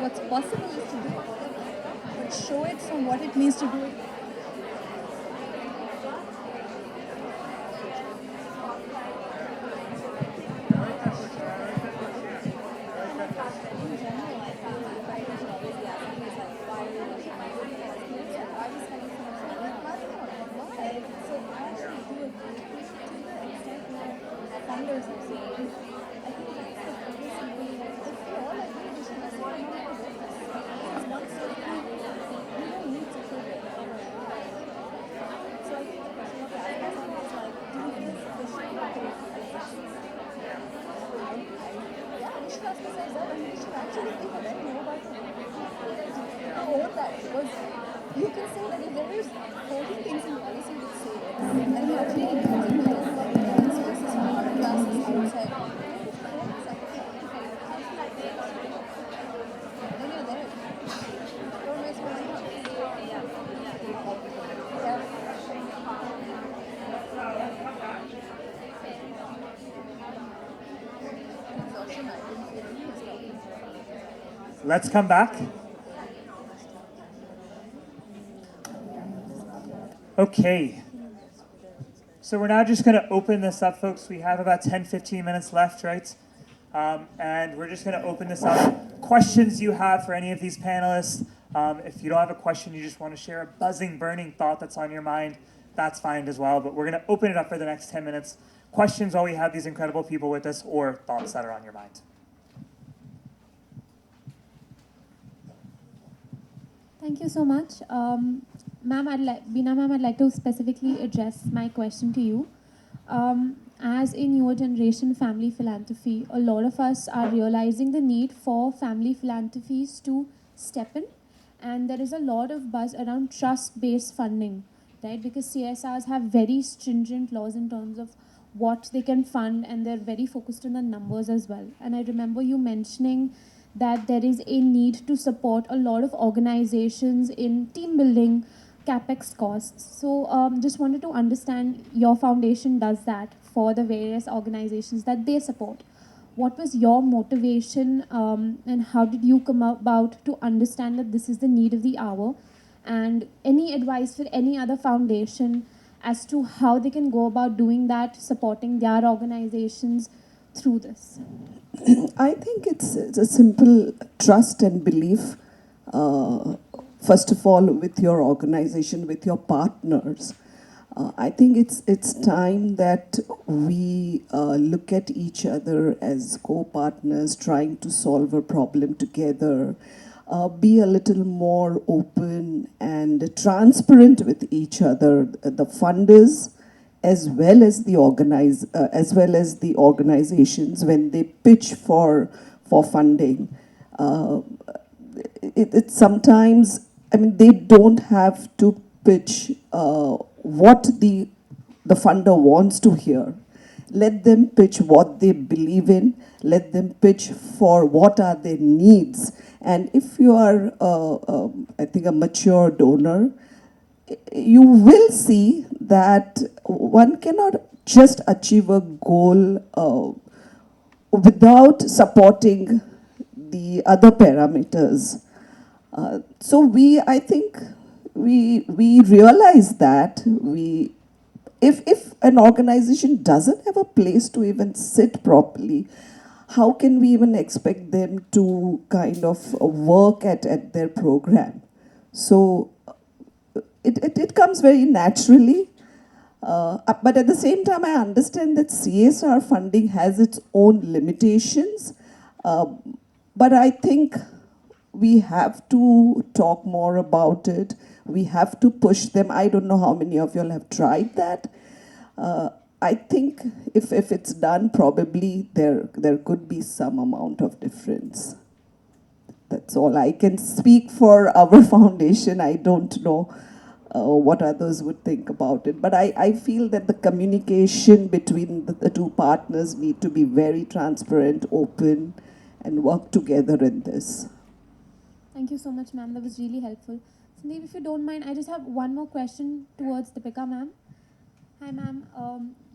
What's possible is to do it, but show it from what it means to do it. You can say that if there is 14 things in policy which say it, and you actually implement it, spaces for classes outside, then you're there. Don't waste my time. Yeah. Let's come back. Okay. So we're now just going to open this up, folks. We have about 10, 15 minutes left, right? And we're just going to open this up. Questions you have for any of these panelists. If you don't have a question, you just want to share a buzzing, burning thought that's on your mind, that's fine as well. But we're going to open it up for the next 10 minutes. Questions while we have these incredible people with us, or thoughts that are on your mind. Thank you so much. Ma'am, Beena ma'am, I'd like to specifically address my question to you. As a newer generation family philanthropy, a lot of us are realizing the need for family philanthropies to step in. And there is a lot of buzz around trust-based funding, right? Because CSRs have very stringent laws in terms of what they can fund, and they're very focused on the numbers as well. And I remember you mentioning that there is a need to support a lot of organizations in team building, capex costs. So just wanted to understand, your foundation does that for the various organizations that they support. What was your motivation, and how did you come about to understand that this is the need of the hour? And any advice for any other foundation as to how they can go about doing that, supporting their organizations through this? I think it's a simple trust and belief, first of all, with your organization, with your partners. I think it's time that we look at each other as co-partners trying to solve a problem together, be a little more open and transparent with each other, the funders, as well as the organizations when they pitch for funding. It's sometimes, I mean, they don't have to pitch what the funder wants to hear. Let them pitch what they believe in. Let them pitch for what are their needs. And if you are, I think, a mature donor, you will see that one cannot just achieve a goal without supporting the other parameters. So I think we realize that if an organization doesn't have a place to even sit properly, how can we even expect them to kind of work at their program? So it comes very naturally. But at the same time, I understand that CSR funding has its own limitations. But I think we have to talk more about it. We have to push them. I don't know how many of you all have tried that. I think if it's done, probably there could be some amount of difference. That's all. I can speak for our foundation. I don't know what others would think about it. But I feel that the communication between the two partners need to be very transparent, open, and work together in this. Thank you so much, ma'am. That was really helpful. Sandeep, if you don't mind, I just have one more question towards Deepika, ma'am. Hi, ma'am.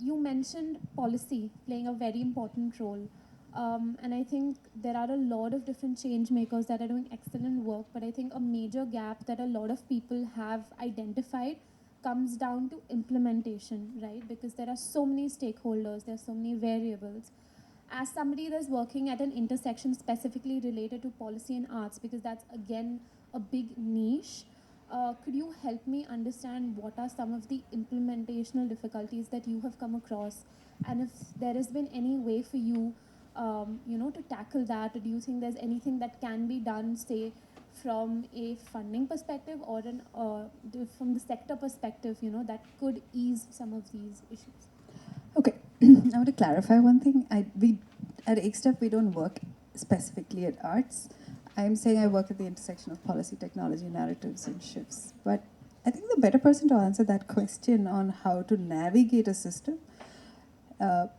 You mentioned policy playing a very important role. And I think there are a lot of different change makers that are doing excellent work, but I think a major gap that a lot of people have identified comes down to implementation, right? Because there are so many stakeholders, there are so many variables. As somebody that's working at an intersection specifically related to policy and arts, because that's again a big niche, could you help me understand what are some of the implementational difficulties that you have come across, and if there has been any way for you, to tackle that, or do you think there's anything that can be done, say, from a funding perspective or from the sector perspective, that could ease some of these issues? Okay, I want to clarify one thing. We at XStep, we don't work specifically at arts. I'm saying I work at the intersection of policy, technology, narratives, and shifts. But I think the better person to answer that question on how to navigate a system,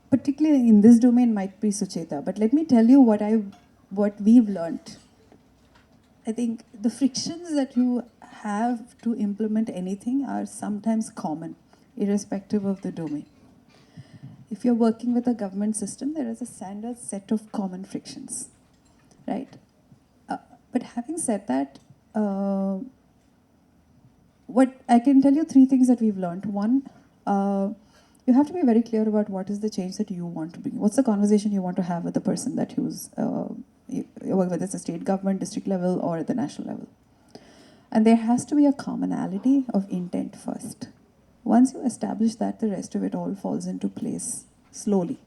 particularly in this domain, might be Sucheta. But let me tell you what we've learned. I think the frictions that you have to implement anything are sometimes common, irrespective of the domain. If you're working with a government system, there is a standard set of common frictions, right? But having said that, what I can tell you 3 things that we've learned. One, you have to be very clear about what is the change that you want to bring. What's the conversation you want to have with the person that who's, whether it's a state government, district level, or at the national level. And there has to be a commonality of intent first. Once you establish that, the rest of it all falls into place slowly.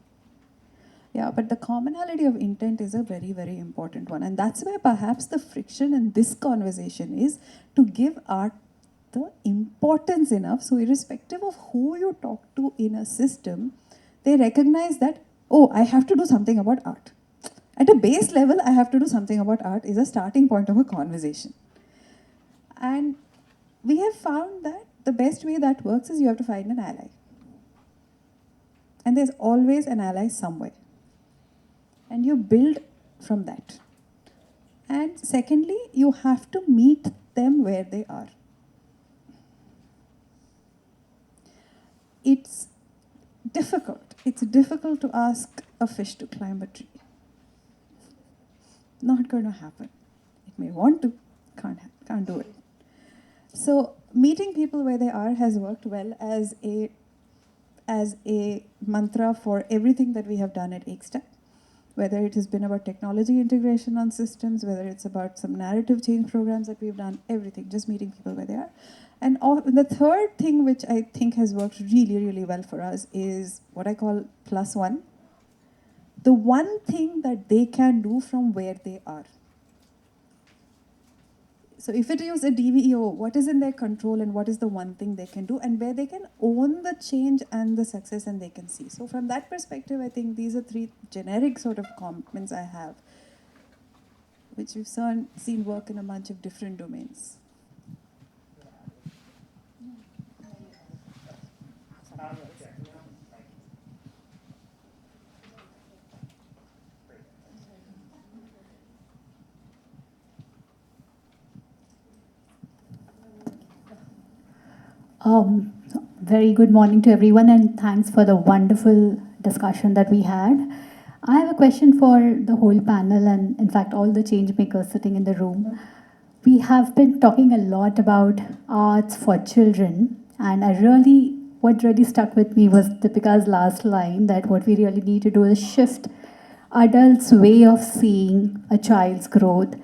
Yeah, but the commonality of intent is a very, very important one. And that's where perhaps the friction in this conversation is to give art the importance enough, so irrespective of who you talk to in a system, they recognize that, oh, I have to do something about art. At a base level, I have to do something about art is a starting point of a conversation. And we have found that the best way that works is you have to find an ally. And there's always an ally somewhere. And you build from that. And secondly, you have to meet them where they are. It's difficult. It's difficult to ask a fish to climb a tree. Not going to happen. It may want to, can't do it. So meeting people where they are has worked well as a mantra for everything that we have done at Ekstep. Whether it has been about technology integration on systems, whether it's about some narrative change programs that we've done, everything, just meeting people where they are. And the third thing which I think has worked really, really well for us is what I call +1. The one thing that they can do from where they are. So if it is a DVEO, what is in their control and what is the one thing they can do and where they can own the change and the success and they can see. So from that perspective, I think these are 3 generic sort of commitments I have, which we've seen work in a bunch of different domains. Very good morning to everyone, and thanks for the wonderful discussion that we had. I have a question for the whole panel and, in fact, all the change makers sitting in the room. We have been talking a lot about arts for children, and what really stuck with me was Deepika's last line, that what we really need to do is shift adults' way of seeing a child's growth.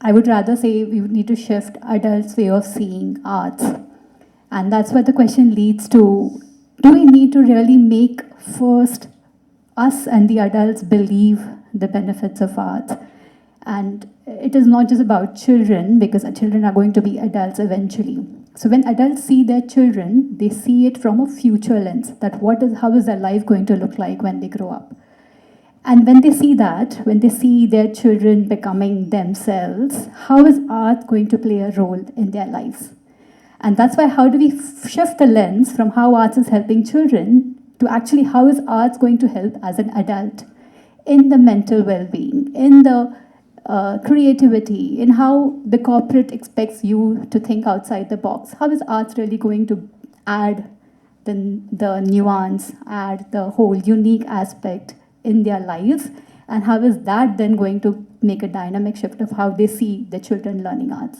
I would rather say we need to shift adults' way of seeing arts. And that's what the question leads to. Do we need to really make first us and the adults believe the benefits of art? And it is not just about children, because children are going to be adults eventually. So when adults see their children, they see it from a future lens, that how is their life going to look like when they grow up? And when they see that, when they see their children becoming themselves, how is art going to play a role in their lives? And that's why, how do we shift the lens from how arts is helping children to actually how is arts going to help as an adult in the mental well-being, in the creativity, in how the corporate expects you to think outside the box? How is arts really going to add the nuance, add the whole unique aspect in their lives? And how is that then going to make a dynamic shift of how they see the children learning arts?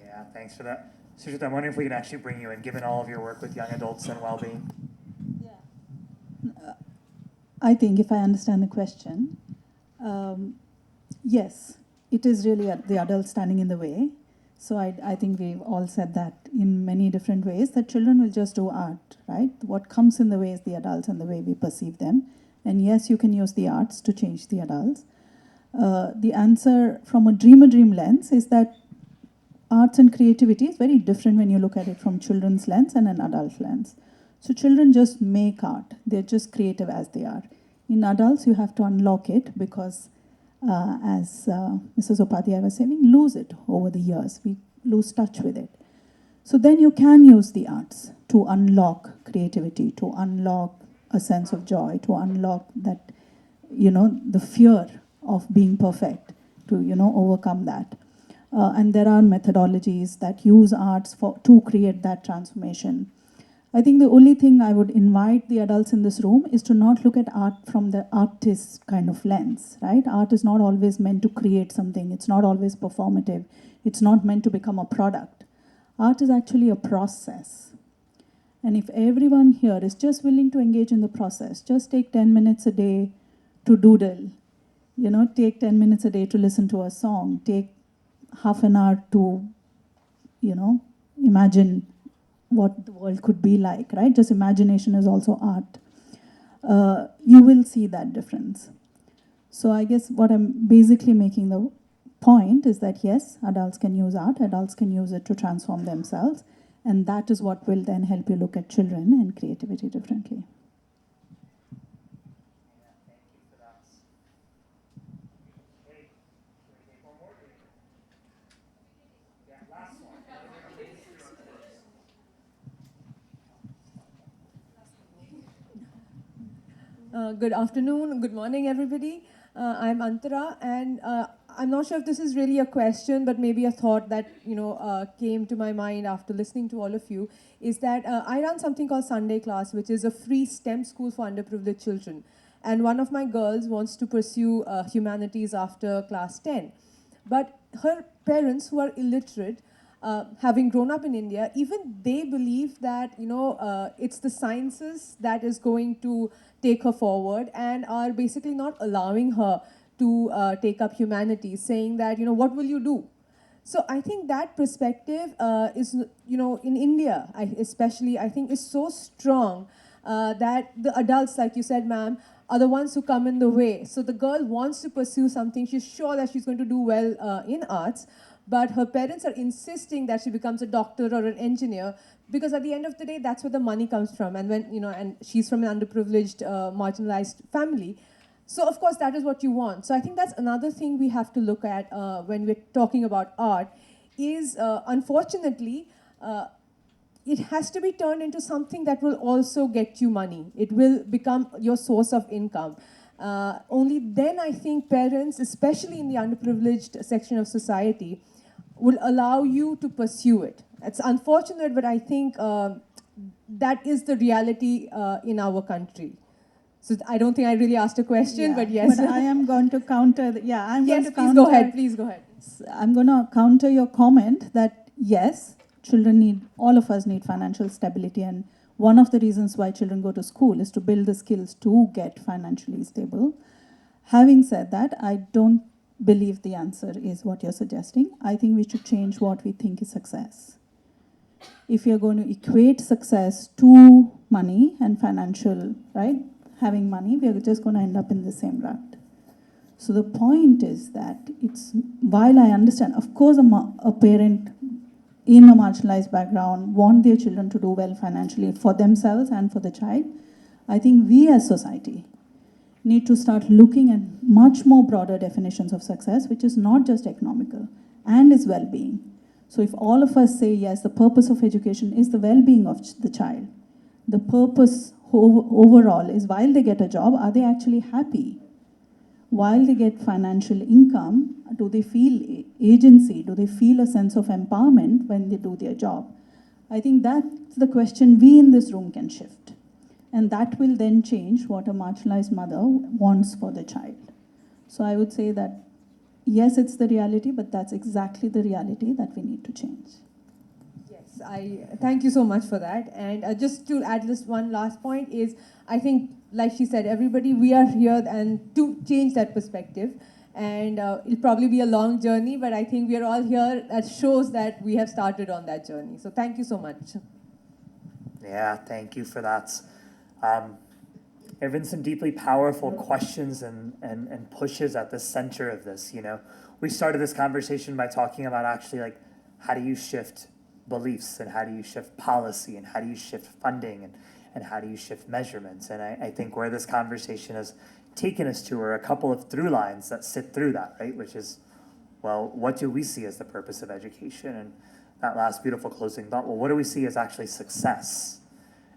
Yeah, thanks for that. Sujit, I'm wondering if we can actually bring you in, given all of your work with young adults and well-being. I think if I understand the question, yes, it is really the adult standing in the way. So I think we've all said that in many different ways, that children will just do art, right? What comes in the way is the adults and the way we perceive them. And yes, you can use the arts to change the adults. The answer from a dream lens is that arts and creativity is very different when you look at it from children's lens and an adult lens. So children just make art. They're just creative as they are. In adults, you have to unlock it because, as Mrs. Upadhyay was saying, we lose it over the years. We lose touch with it. So then you can use the arts to unlock creativity, to unlock a sense of joy, to unlock that, the fear of being perfect, to, overcome that. And there are methodologies that use arts to create that transformation. I think the only thing I would invite the adults in this room is to not look at art from the artist kind of lens, right? Art is not always meant to create something. It's not always performative. It's not meant to become a product. Art is actually a process. And if everyone here is just willing to engage in the process, just take 10 minutes a day to doodle, take 10 minutes a day to listen to a song, take half an hour to, imagine what the world could be like, right? Just imagination is also art. You will see that difference. So I guess what I'm basically making the point is that yes, adults can use art, adults can use it to transform themselves, and that is what will then help you look at children and creativity differently. Good afternoon, good morning, everybody. I'm Antara, and I'm not sure if this is really a question, but maybe a thought that came to my mind after listening to all of you. Is that I run something called Sunday Class, which is a free STEM school for underprivileged children, and one of my girls wants to pursue humanities after class 10, but her parents, who are illiterate, having grown up in India, even they believe that it's the sciences that is going to take her forward, and are basically not allowing her to take up humanities, saying that what will you do? So I think that perspective is in India, especially I think is so strong that the adults, like you said, ma'am, are the ones who come in the way. So the girl wants to pursue something. She's sure that she's going to do well in arts, but her parents are insisting that she becomes a doctor or an engineer, because at the end of the day, that's where the money comes from. And when, and she's from an underprivileged, marginalized family. So of course, that is what you want. So I think that's another thing we have to look at when we're talking about art is, unfortunately, it has to be turned into something that will also get you money. It will become your source of income. Only then I think parents, especially in the underprivileged section of society, will allow you to pursue it. It's unfortunate, but I think that is the reality in our country. So I don't think I really asked a question, but yes. But I am going to counter. Yes, please go ahead. Please go ahead. I'm going to counter your comment that yes, all of us need financial stability, and one of the reasons why children go to school is to build the skills to get financially stable. Having said that, I don't believe the answer is what you're suggesting. I think we should change what we think is success. If you're going to equate success to money and financial, right, having money, we are just going to end up in the same rut. So the point is that while I understand, of course, a parent in a marginalized background want their children to do well financially for themselves and for the child, I think we as society need to start looking at much more broader definitions of success, which is not just economical and is well-being. So if all of us say, yes, the purpose of education is the well-being of the child, the purpose overall is while they get a job, are they actually happy? While they get financial income, do they feel agency? Do they feel a sense of empowerment when they do their job? I think that's the question we in this room can shift. And that will then change what a marginalized mother wants for the child. So I would say that, yes, it's the reality, but that's exactly the reality that we need to change. Yes, I thank you so much for that. And just to add this one last point is, I think, like she said, everybody, we are here and to change that perspective. And it'll probably be a long journey, but I think we are all here. That shows that we have started on that journey. So thank you so much. Yeah, thank you for that. There have been some deeply powerful questions and pushes at the center of this. We started this conversation by talking about actually like how do you shift beliefs, and how do you shift policy, and how do you shift funding, and how do you shift measurements. And I think where this conversation has taken us to are a couple of through lines that sit through that, right? Which is, well, what do we see as the purpose of education? And that last beautiful closing thought, well, what do we see as actually success?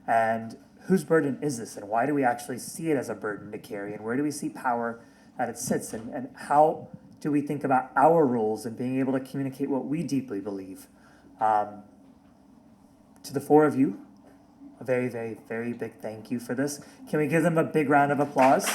And whose burden is this, and why do we actually see it as a burden to carry, and where do we see power that it sits, and how do we think about our roles in being able to communicate what we deeply believe? To the four of you, a very, very, very big thank you for this. Can we give them a big round of applause?